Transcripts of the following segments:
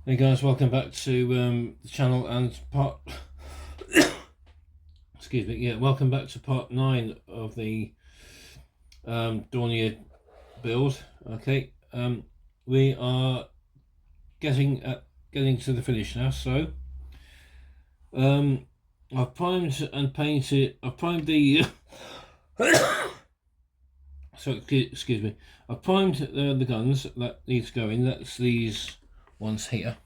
Hey guys, welcome back to the channel and part excuse me, yeah, welcome back to part 9 of the Dornier build. Okay, we are getting to the finish now. So I've primed and painted. I've primed the so excuse me, I've primed the guns that need to go in. That's these ones here.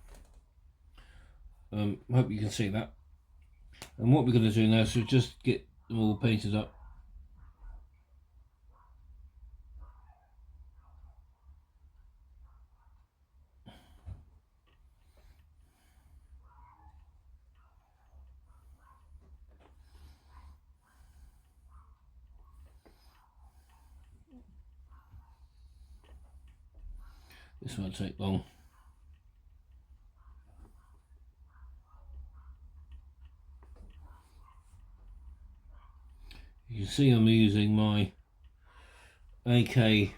Hope you can see that. And what we're going to do now is just get them all painted up. This won't take long. You can see I'm using my AK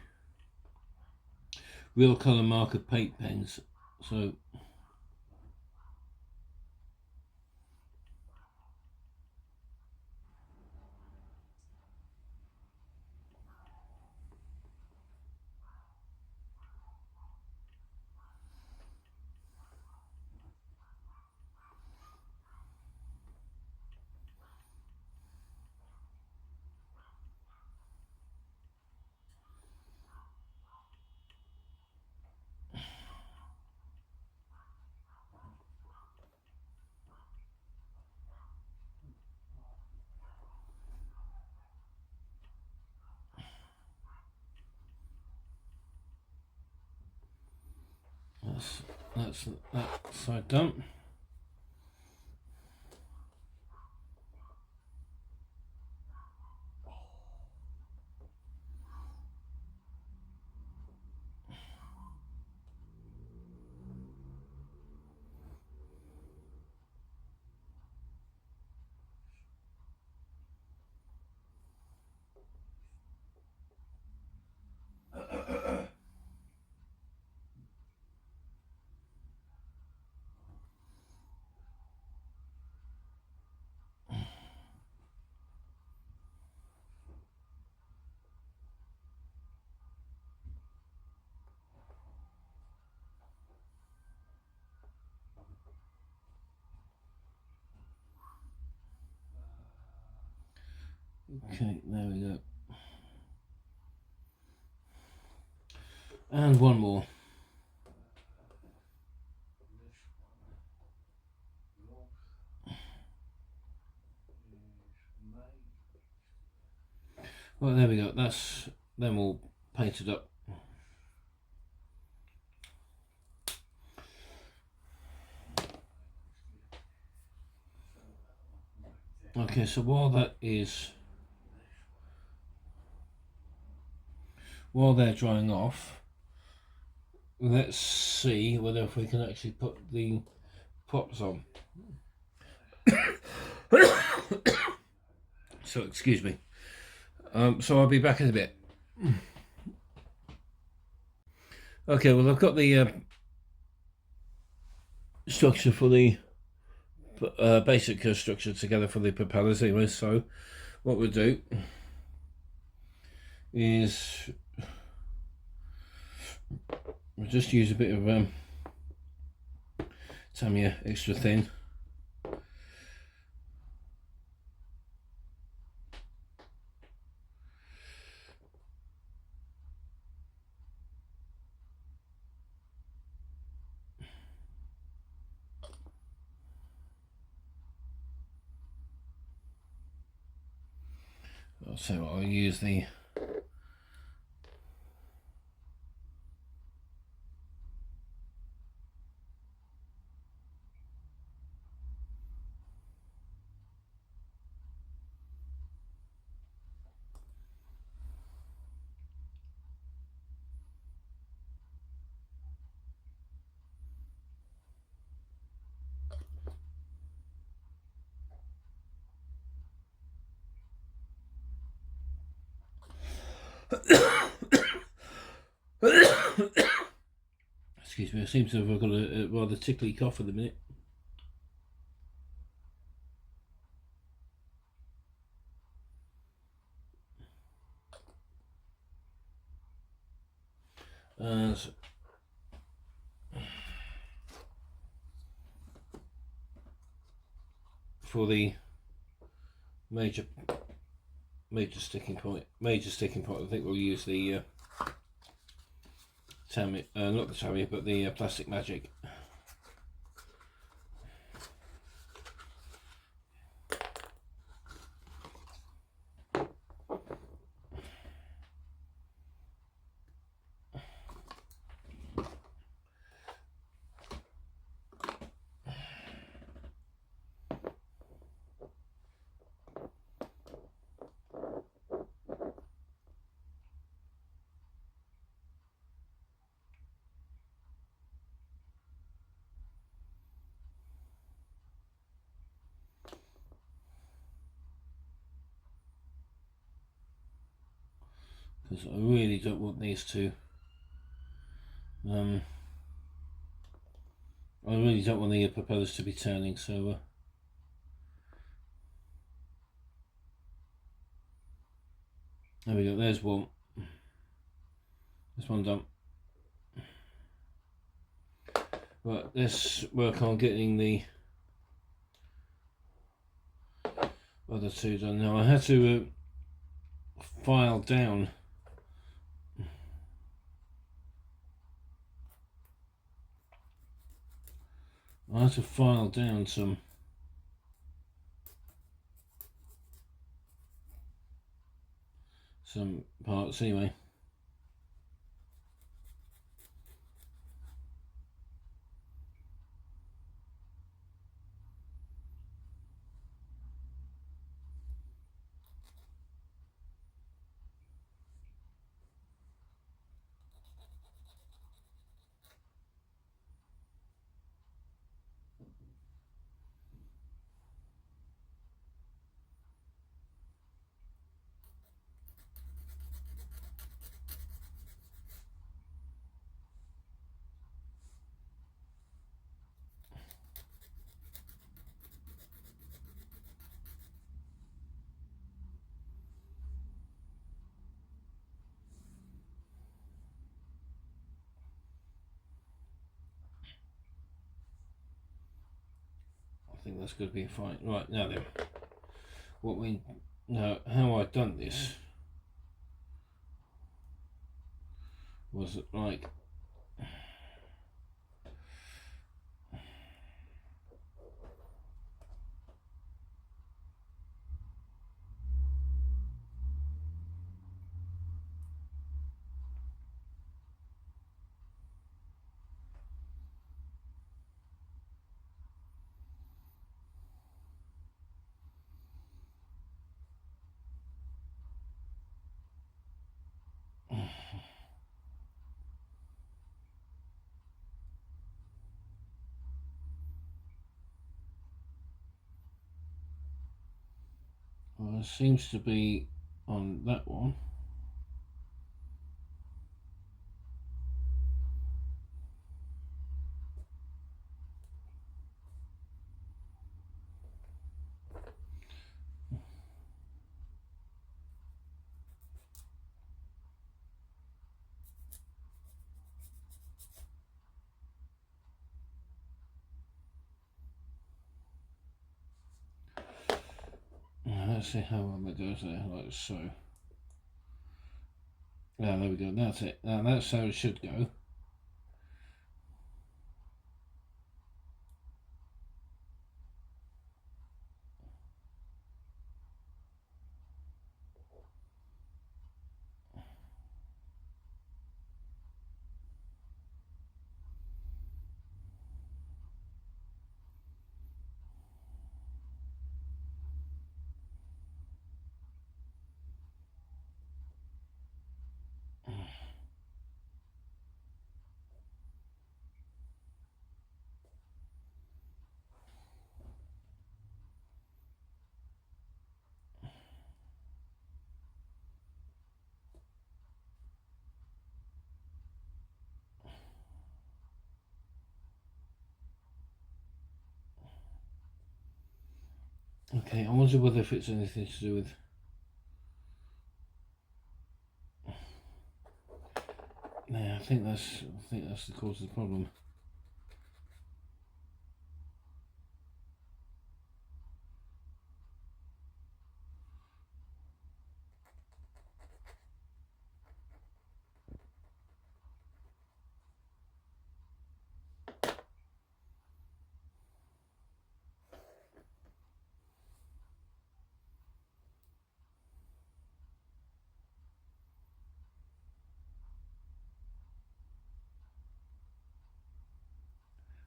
real colour marker paint pens. So that's that side done. Okay, there we go. And one more. Well, there we go. That's them all painted up. Okay, so while they're drying off, let's see whether if we can actually put the props on. So excuse me. So I'll be back in a bit. Okay, well I've got the structure for the basic structure together for the propellers anyway. So what we'll do is we'll just use a bit of Tamiya extra thin. So I'll use the excuse It seems to have got a rather tickly cough at the minute. For the major sticking point, I think we'll use the not the Tamiya, but the Plastic Magic. Because I really don't want these to I really don't want the propellers to be turning, so there we go, there's one. This one done. Right, let's work on getting the other two done. Now I had to file down some parts anyway. I think that's going to be fine. Right, now then, how I've done this was like it seems to be on that one. Let's see how I'm going to do it there, like so. Yeah, there we go, that's it. Now that's how it should go. Okay, I wonder whether if it's anything to do with. Yeah, I think that's the cause of the problem.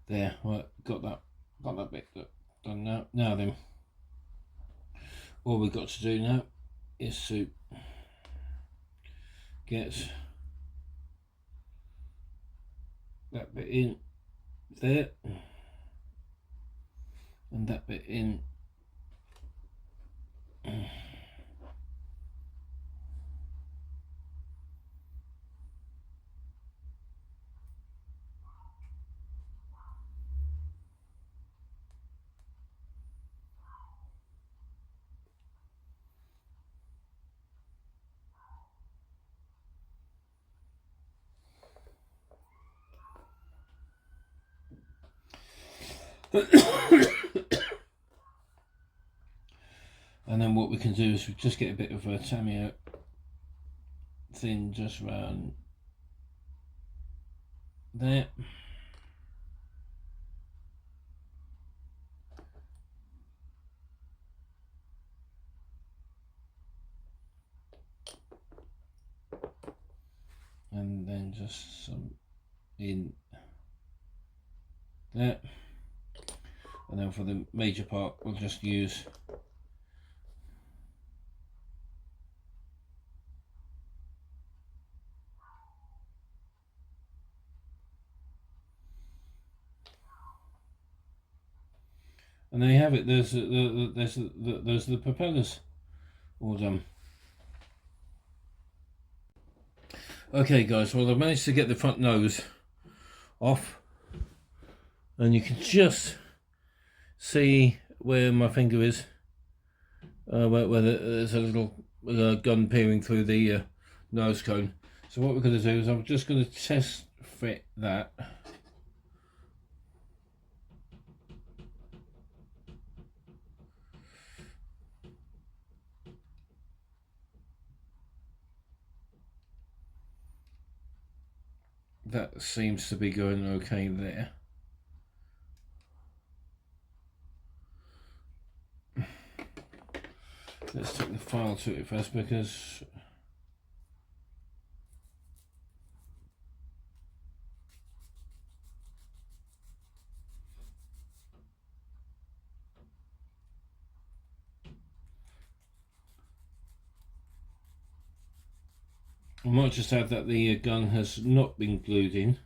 There, right, got that bit done now. Now then, all we've got to do now is to get that bit in there and that bit in. And then what we can do is we just get a bit of a Tamiya thing just round there. And then just some in there. And then for the major part, we'll just use and there you have it. There's the propellers all done. Okay guys, well I've managed to get the front nose off, and you can just see where my finger is, where there's a little gun peering through the nose cone. So what we're going to do is I'm just going to test fit that. That seems to be going okay there. Let's take the file to it first, because I might just add that the gun has not been glued in.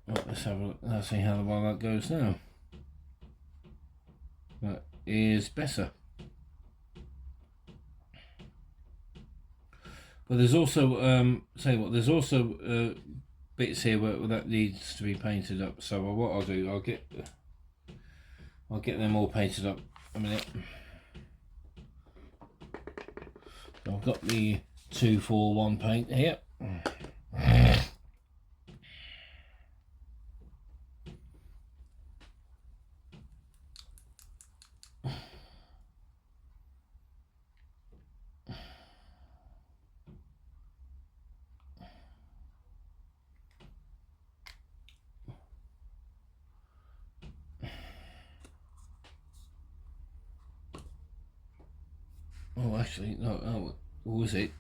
Right, let's have a look. Let's see how well that goes now. That is better. But there's also there's also bits here where that needs to be painted up. So what I'll do, I'll get them all painted up a minute. So I've got the 241 paint here. Oh, actually, no. Oh, what was it?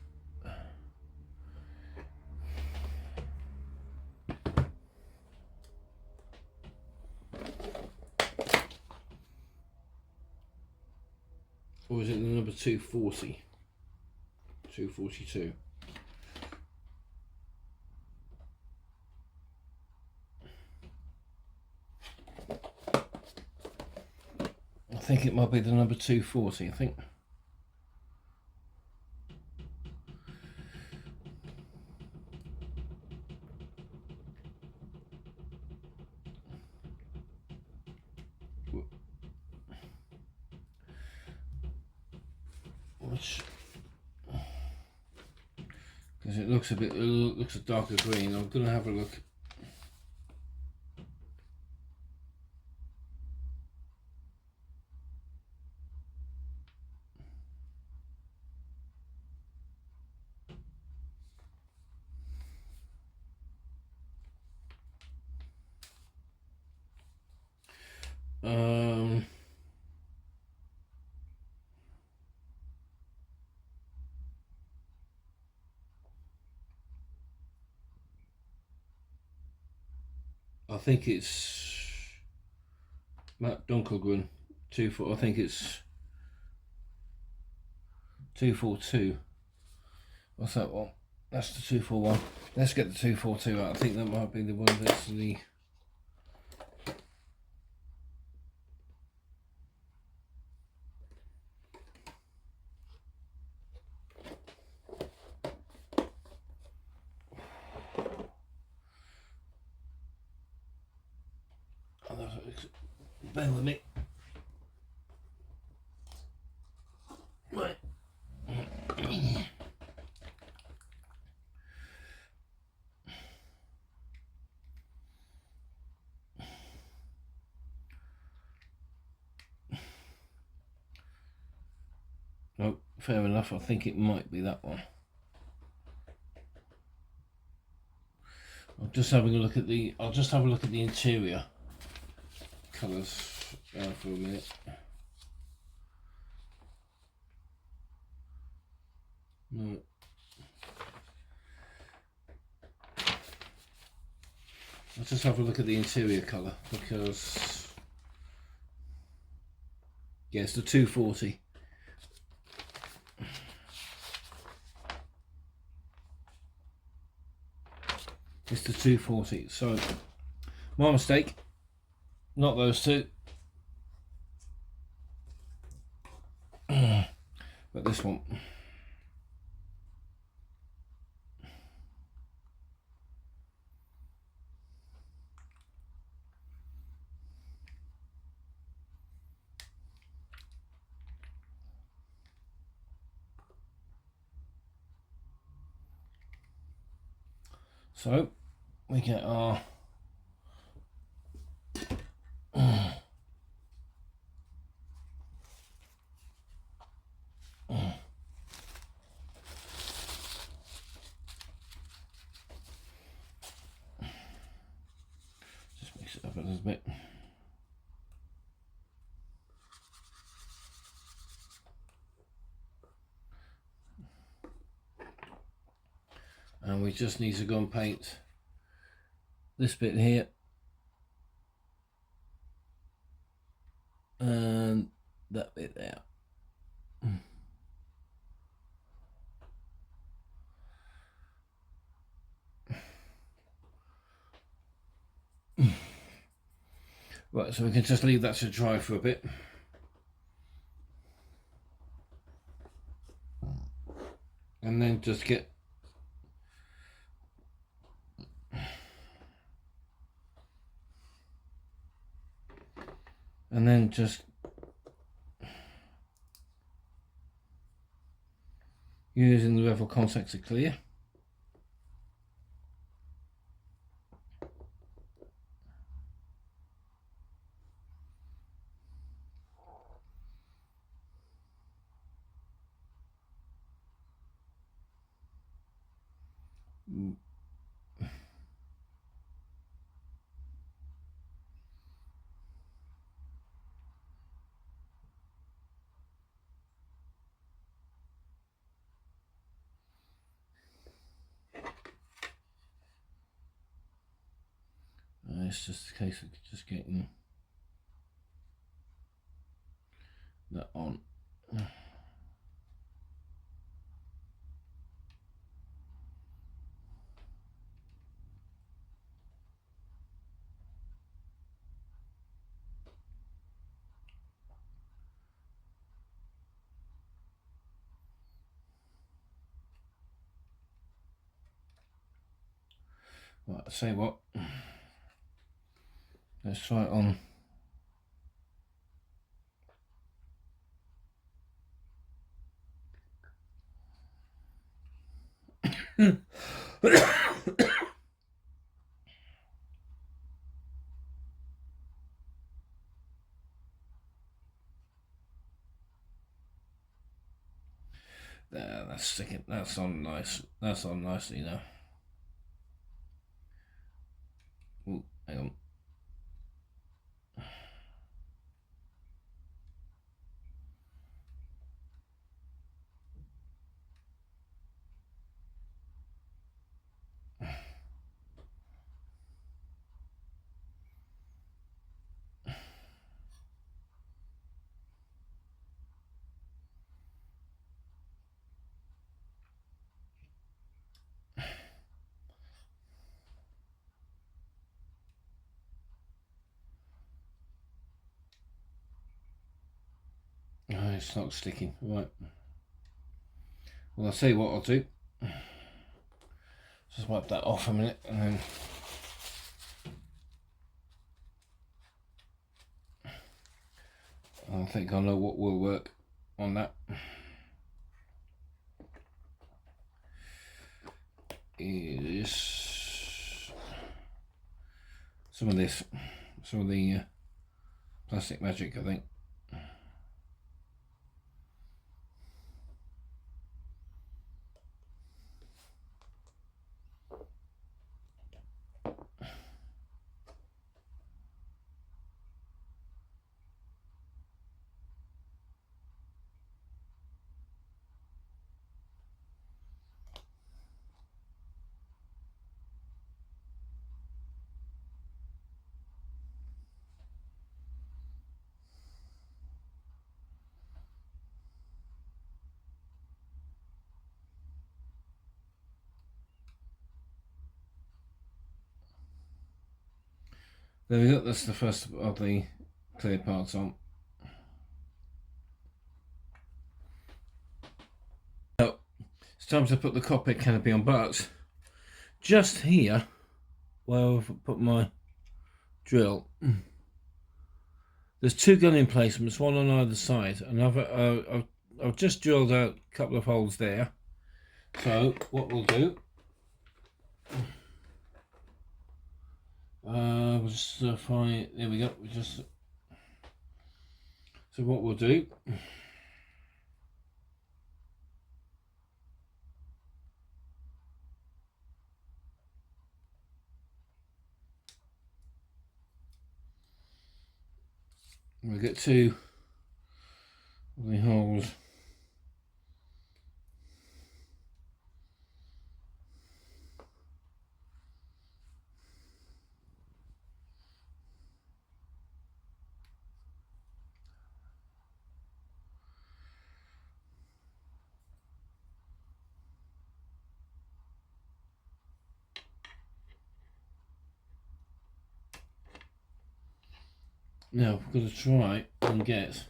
Or is it the number 240? 242. I think it might be the number 240, I think. Which, because it looks a darker green. I'm going to have a look. I think it's Matt Dunkelgren 24. I think it's 242. What's that one? That's the 241. Let's get the 242 out. I think that might be the one that's the. Bear with me. Right. No, fair enough. I think it might be that one. I'm just having a look at the. I'll just have a look at the interior colours for a minute. No. Let's just have a look at the interior colour, because yeah, it's the 240. It's the 240. So my mistake. Not those two, but this one. So we get our just mix it up a little bit. And we just need to go and paint this bit here and that bit there. Right, so we can just leave that to dry for a bit. And then just get using the level contact to clear. It's just a case of just getting that on. Right, I say what, let's try it on. There, that's sticking. That's on nice. That's on nicely now. Ooh, hang on. Oh, it's not sticking. Right. Well, I'll tell you what I'll do. Just wipe that off a minute, and then I think I know what will work on that. Is some of this, some of the plastic magic, I think. There we go, that's the first of the clear parts on. Now, it's time to put the cockpit canopy on, but just here, where I've put my drill, there's two gun emplacements, one on either side, and I've just drilled out a couple of holes there. So what we'll do, we'll just find, there we go, so what we'll do, we'll get two of the holes. Now we've got to try and get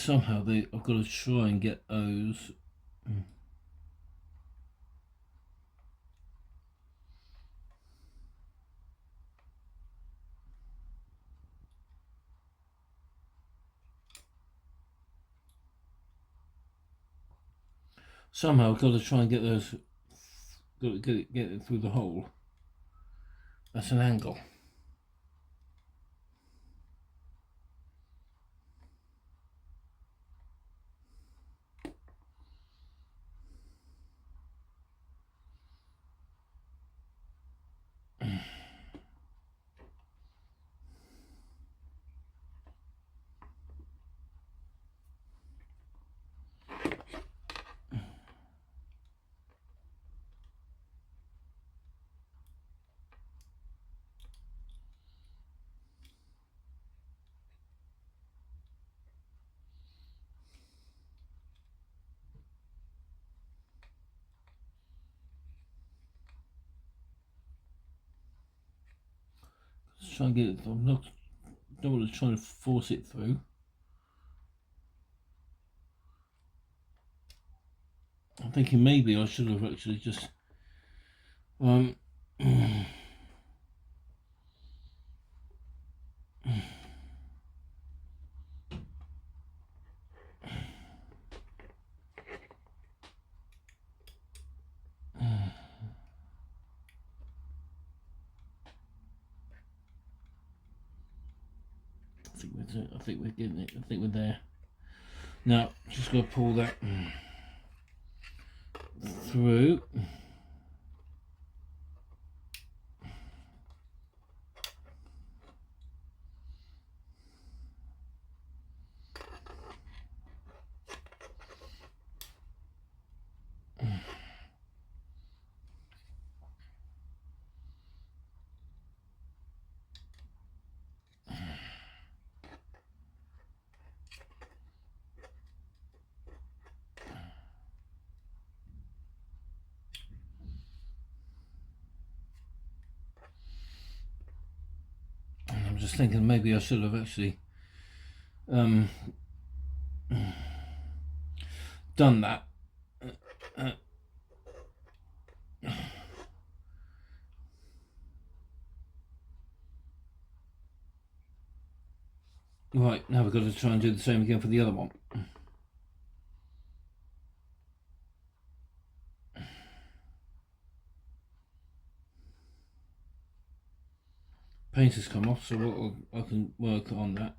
somehow I've got to try and get those. Somehow I've got to try and get those. Got to get it through the hole. That's an angle. try and get it. I'm not. Don't want to try and force it through. I'm thinking maybe I should have actually just I think we're getting it. I think we're there. Now, just got to pull that through. I'm just thinking maybe I should have actually done that. Right, now we've got to try and do the same again for the other one. Paint has come off, so I can work on that.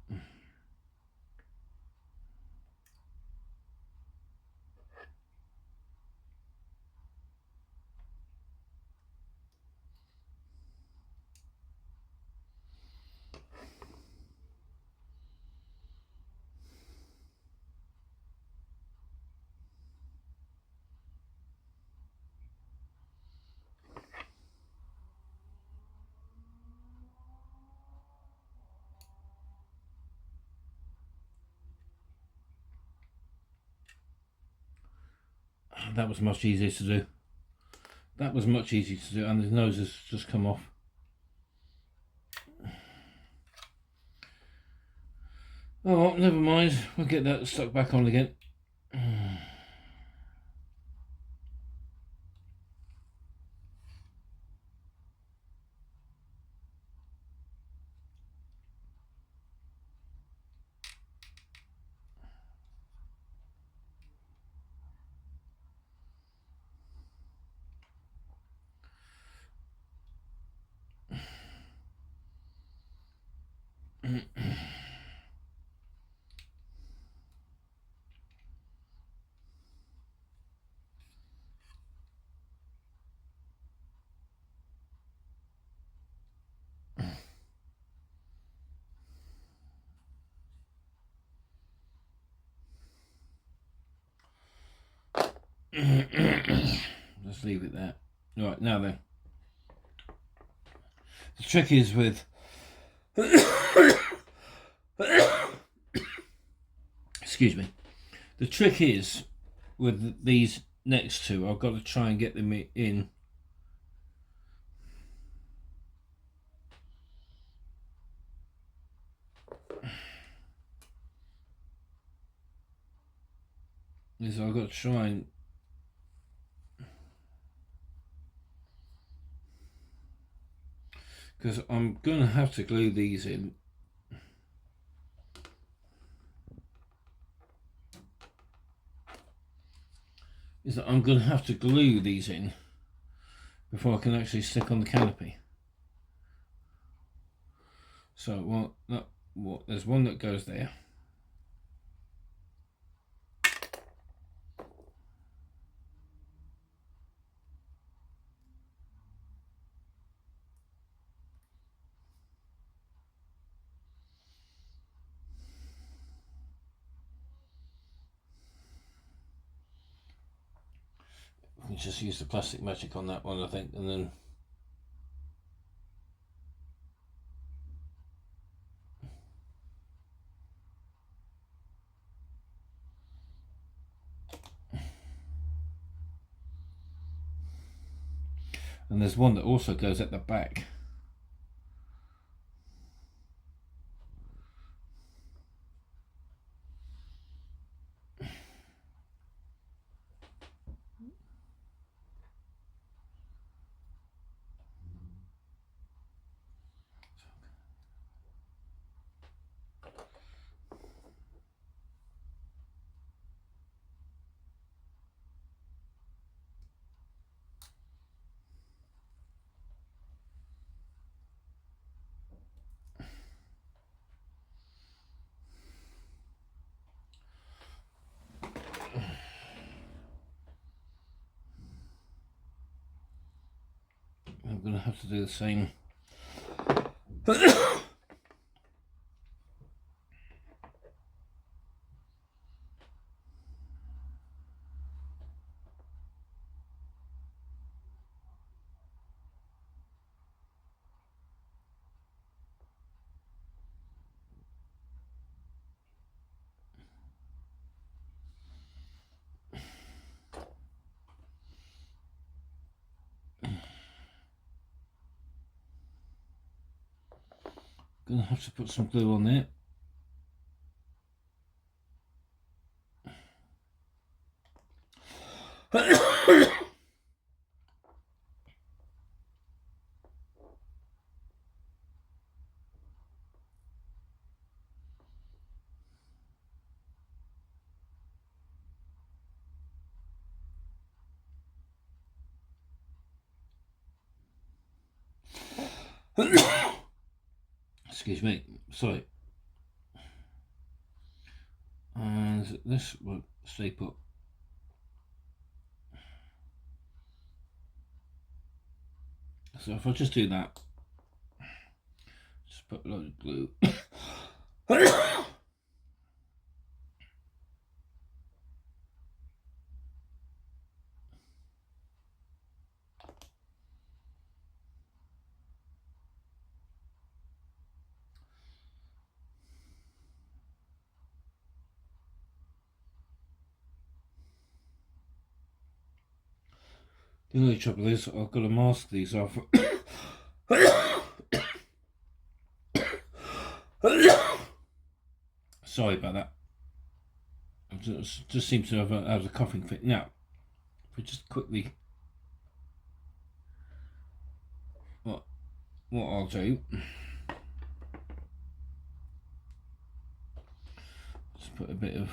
That was much easier to do. That was much easier to do, and the nose has just come off. Oh well, never mind. We'll get that stuck back on again. Just leave it there. Right, now then. The trick is with excuse me. The trick is with these next two, I've got to try and get them in is I've got to try and because I'm going to have to glue these in. Is that I'm going to have to glue these in before I can actually stick on the canopy. So, there's one that goes there. We can just use the plastic magic on that one, I think, and then there's one that also goes at the back. have to do the same. Gonna have to put some glue on there. Excuse me, sorry. And this will stay put. So if I just do that, just put a load of glue. The only trouble is I've got to mask these off. Sorry about that. I just seem to have a coughing fit. Now, if we just quickly, what I'll do, just put a bit of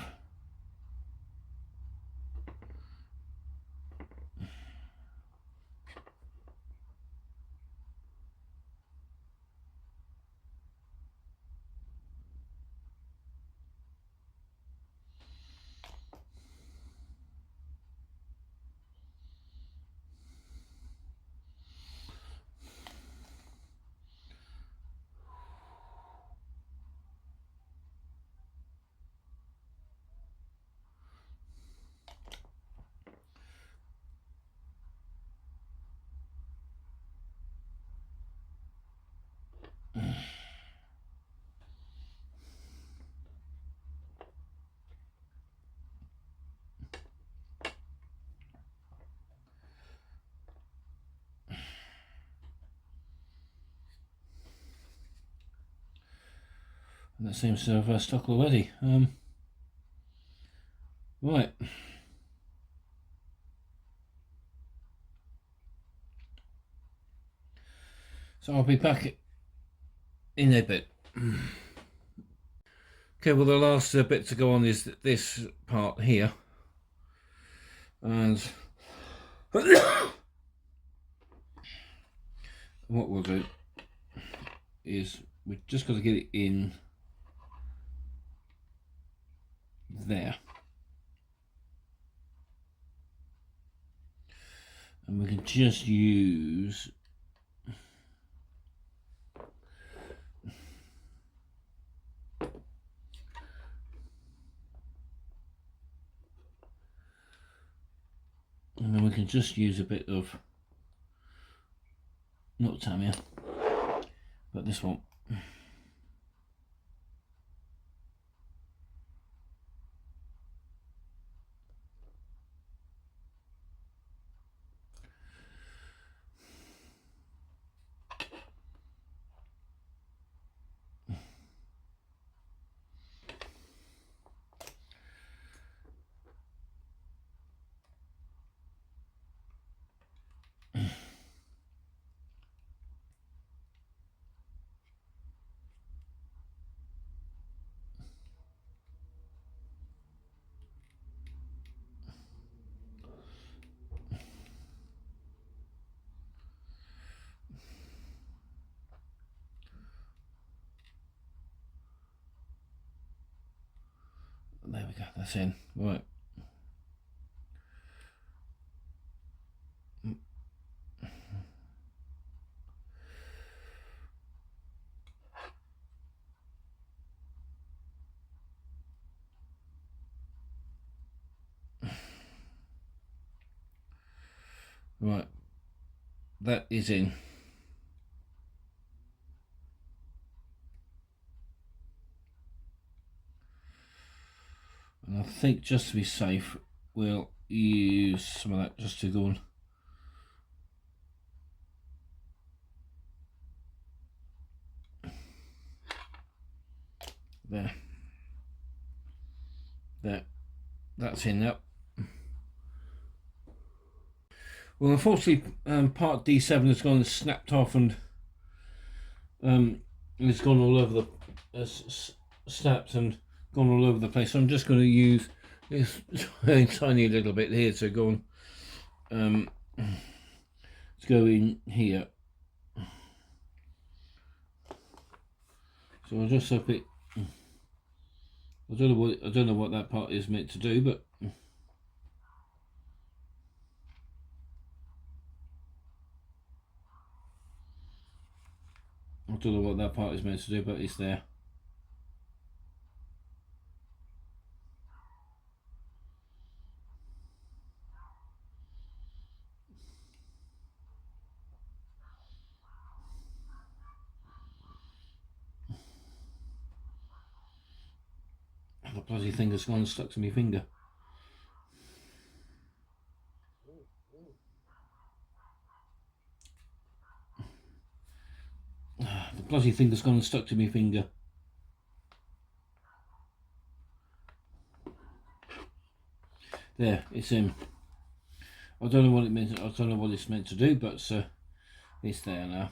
that seems to have stuck already. Right. So I'll be back in a bit. Okay, well the last bit to go on is this part here. And what we'll do is we've just got to get it in there. And we can just use a bit of, not Tamiya, but this one. There we go, that's in. Right. Right, that is in. And I think just to be safe, we'll use some of that just to go on. There, that's in there. Well, unfortunately, part D7 has gone and snapped off, and it's gone all over the snapped and gone all over the place. So I'm just going to use this tiny little bit here to go on. To go in here. So I'll just up it. I don't know what that part is meant to do, but I don't know what that part is meant to do, but it's there. The bloody thing has gone and stuck to my finger. The bloody thing has gone and stuck to my finger. There, it's in. I don't know what it means. I don't know what it's meant to do, but it's there now.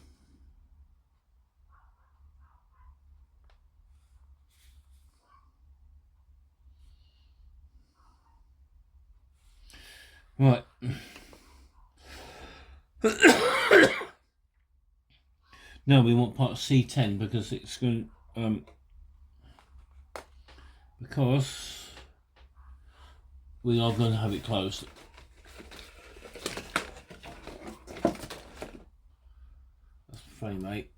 Right. Now we want part C10 because it's going because we are going to have it closed. That's frame 8.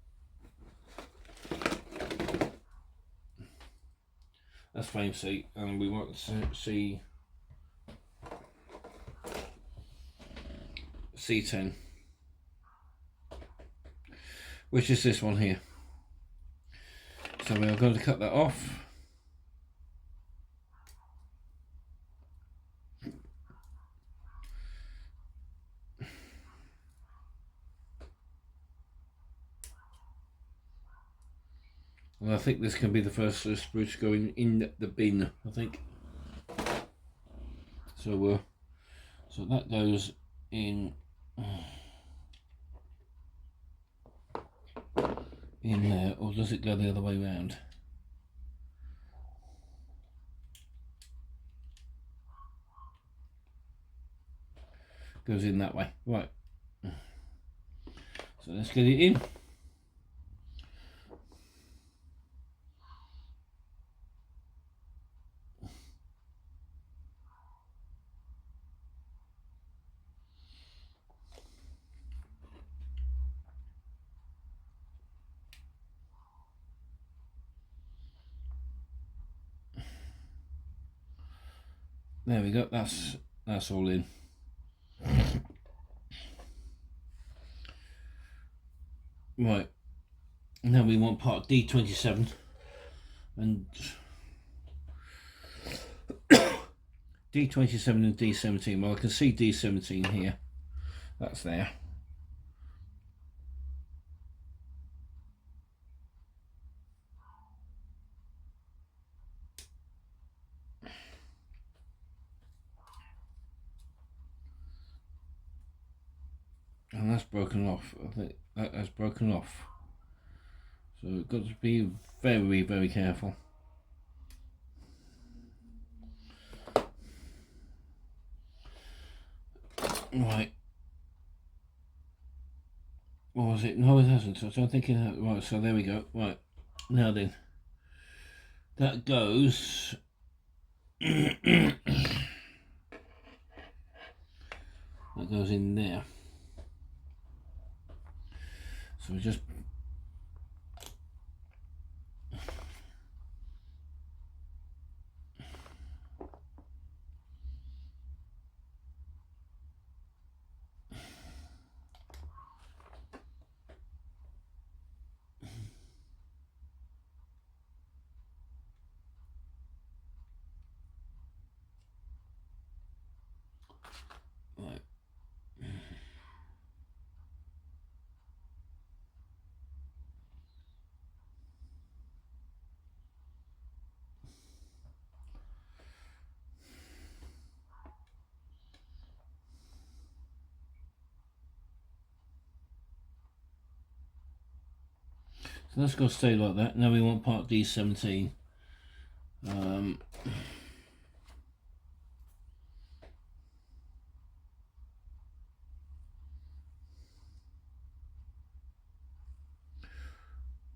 That's frame C, and we want to see C10, which is this one here. So we are going to cut that off. And I think this can be the first spruce going in the bin, I think. So so that goes in there, or does it go the other way around? Goes in that way, right. So let's get it in. There we go, that's all in. Right, now we want part D27 and D27 and D17. Well, I can see D17 here, that's there. And that's broken off. I think that has broken off. So we've got to be very, very careful. Right. What was it? No, it hasn't. So I'm thinking, right, so there we go. Right. Now then. That goes... that goes in there. So we just Right. So that's got to stay like that. Now we want part D17.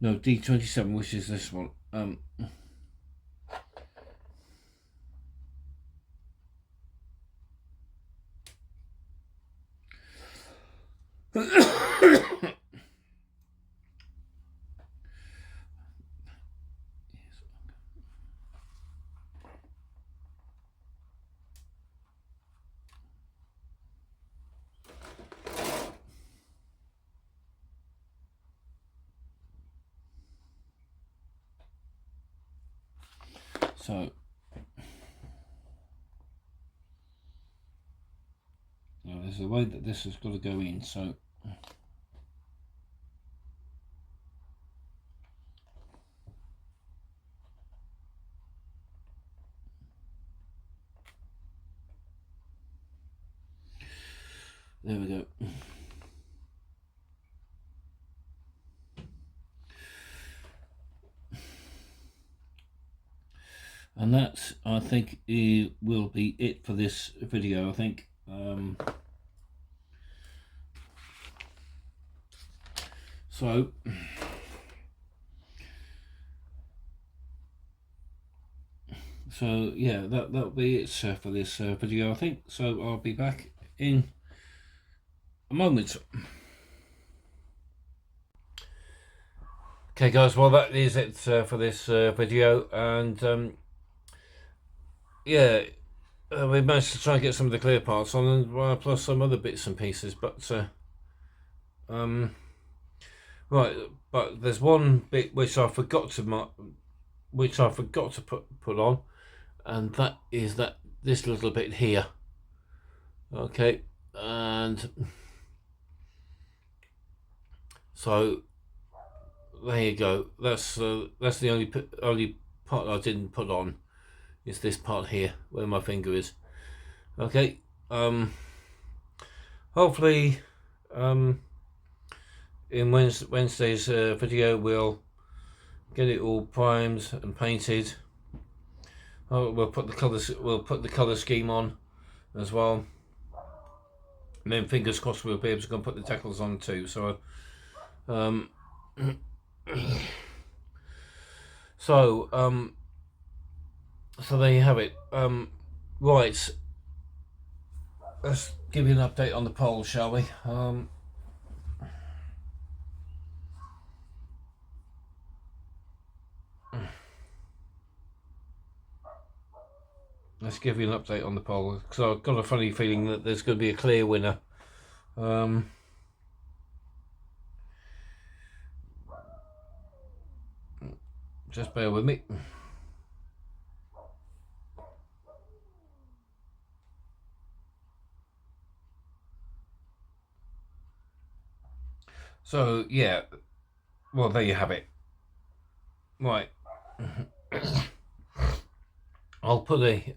No, D27, which is this one. So now there's a way that this has got to go in. So there we go. And that, I think, will be it for this video. I think. So yeah, that'll be it for this video, I think. So I'll be back in a moment. Okay guys, well that is it for this video, and yeah, we managed to try and get some of the clear parts on, and plus some other bits and pieces, but right, but there's one bit which I forgot to put on, and that is this little bit here. Okay, and so there you go. That's the only part I didn't put on, is this part here where my finger is. Okay, hopefully in Wednesday's video we'll get it all primed and painted. We'll put the colour scheme on as well, and then fingers crossed we'll be able to go and put the decals on too. So so there you have it. Right, let's give you an update on the pole, shall we? Let's give you an update on the poll, because I've got a funny feeling that there's going to be a clear winner. Just bear with me. So yeah, well there you have it. Right. I'll put a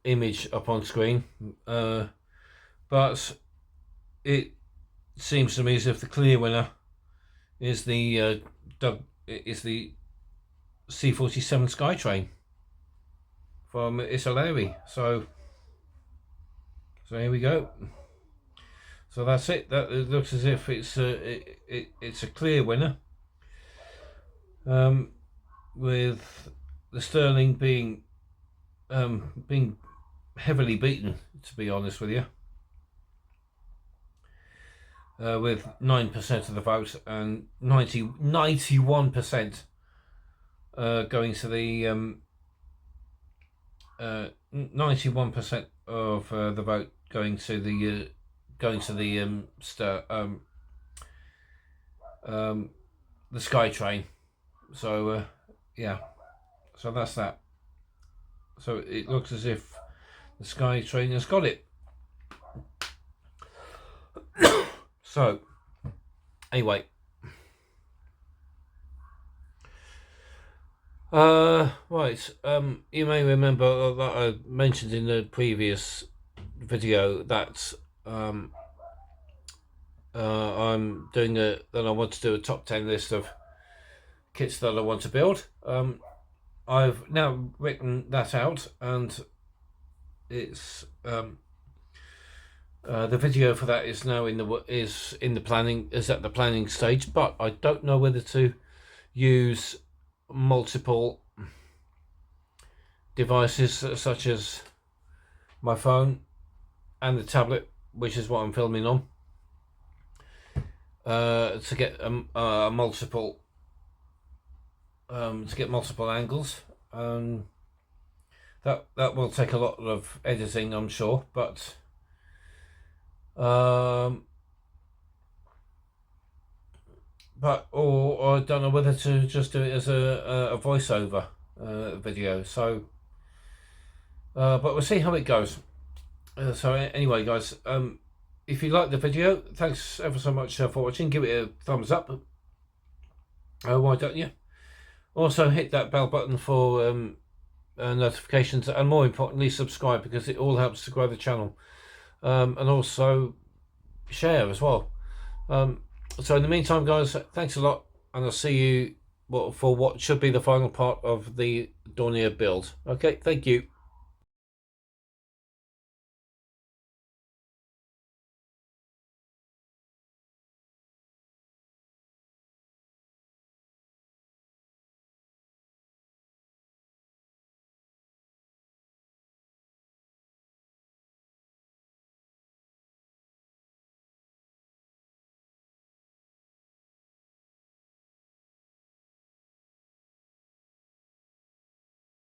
image up on screen, but it seems to me as if the clear winner is the C-47 Skytrain from Isolari. So here we go. So that's it. That it looks as if it's a clear winner, with the Sterling being heavily beaten, to be honest with you, with 9% of the vote and 91% going to the 91% of the vote going to the the Skytrain. So yeah, so that's that. so it looks as if the Sky Train has got it. So anyway, right, you may remember that I mentioned in the previous video that I'm doing that I want to do a top 10 list of kits that I want to build. I've now written that out, and it's the video for that is now at the planning stage, but I don't know whether to use multiple devices such as my phone and the tablet, which is what I'm filming on, to get multiple angles. That will take a lot of editing, I'm sure, but or I don't know whether to just do it as a voiceover video. So but we'll see how it goes. So anyway, guys, if you like the video, thanks ever so much for watching. Give it a thumbs up. Why don't you? Also hit that bell button for notifications, and more importantly subscribe, because it all helps to grow the channel, and also share as well. So in the meantime, guys, thanks a lot, and I'll see you for what should be the final part of the Dornier build. Okay, thank you.